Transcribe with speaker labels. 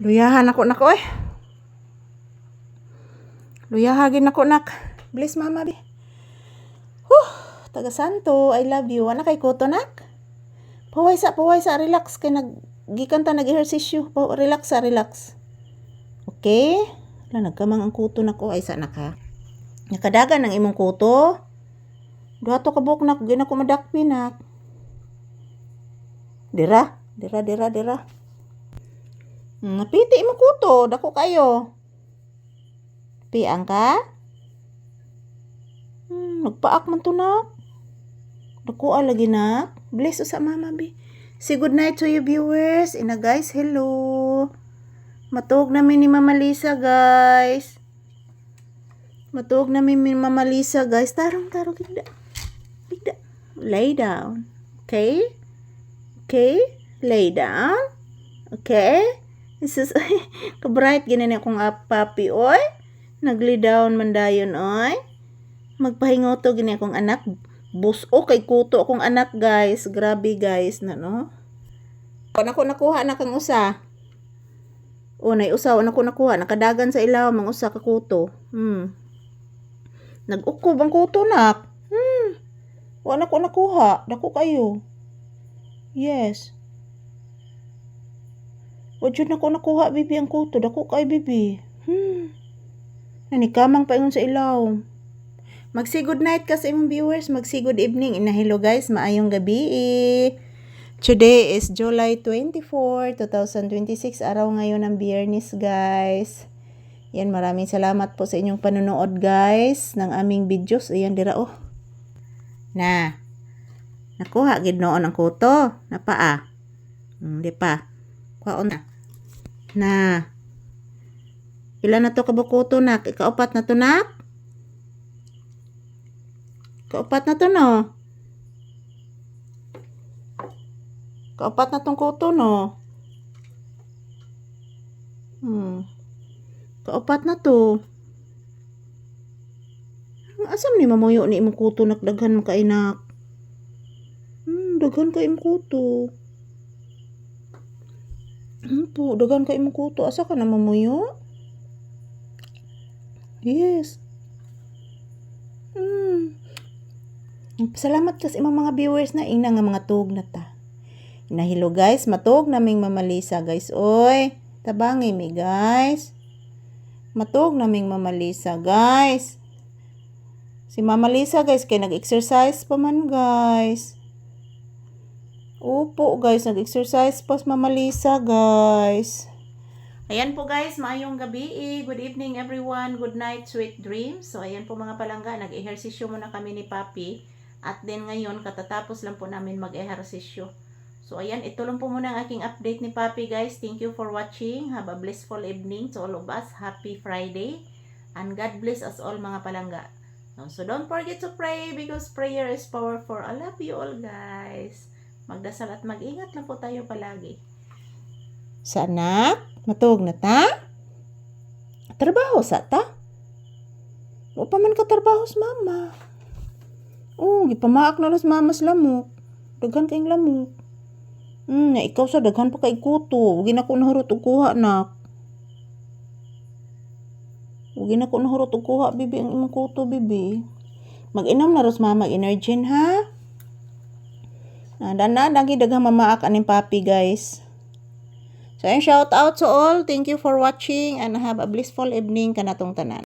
Speaker 1: Luyahan ako nako eh. Luyahagin ako nak. Bless mama bi. Taga Santo, I love you. Ana kay kuto nak. Paway sa relax kay gikan ta nag-ehersisyo. Relax sa relax. Okay? Wala nagkamang ang kuto nako ay sa naka. Nakadagan ang imong kuto. Duha to ka buok nak gina ko madakpi nak. Dira. Napiti imong kuto, dako kayo. Piang ka? Nagpaak man to nak. Dako lagi nak. Bless sa mama bi. Say good night to you viewers. Ina guys, hello. Matuog namin ni Mama Lisa guys. Tarong gigda. Lay down. Okay? Lay down. Okay? This is ka-bright gina akong papi oy. Nagli down man dayon oy. Magpahingo to gini akong anak. Buso kay kuto akong anak guys. Grabe guys na no. Ako nakuha na kang usa. Nay usaw na ko nakuha. Nakadagan sa ilaw mang usa ka kuto. Nag-ukob ang kuto nak. Wala ko nakuha. Dako kayo. Yes. Wajud na ko nakuha bibi ang kuto. Dako kayo bibi. Nanikamang paingon sa ilaw. Mag-say good night ka sa imong viewers. Mag-say good evening. Hello guys, maayong gabi. Today is July 24, 2026. Araw ngayon ng Biyernes guys. Yan, maraming salamat po sa inyong panonood guys ng aming videos. Ayan, dira oh. Nakuha gid noon ang kuto. Napaa. Di pa. Kuhaon na. Pila na to kabukuto nak? Ikaupat na to nak? Kaupat na to no. Kaupat na tong kuto no. Kaupat na to. Asam ni mamuyo ni imong kuto nak daghan mo kainak. Daghan ka imong kuto. Daghan ka imong kuto. Asa ka na mamuyo? Yes. Salamat sa imong mga viewers na ina nga mga tuog na ta. Hello guys, matuog naming Mama Lisa guys. Oy, tabangi mi guys. Matuog naming Mama Lisa guys. Si Mama Lisa guys kay nag-exercise pa man guys. Opo guys, nag-exercise pa si Mama Lisa guys. Ayan po guys, maayong gabi. Good evening everyone. Good night, sweet dreams. So ayan po mga palangga, nag-ehersisyo muna kami ni Papi. At then ngayon, katatapos lang po namin mag-ehersisyo. So ayan, ito lang po muna ang aking update ni Papi guys. Thank you for watching. Have a blissful evening to all of us. Happy Friday. And God bless us all mga palangga. So don't forget to pray because prayer is powerful. I love you all guys. Magdasal at mag-ingat lang po tayo palagi. Sa anak, matuog na ta? Trabaho sa ta? O pa man ka trabaho sa mama. Gipamaak na las mama sa lamok. Daghan kayong lamok. Na ikaw sa daghan pa kay kuto. Huwag na ko nahurot og kuha nak. Huwag na ko nahurot og kuha bibi ang imong kuto bibi. Mag-inom na ros mama mag-energen ha. Dagi daghang mamaak aning Papi guys. So, shout out to all. Thank you for watching and have a blissful evening kanatong tanan.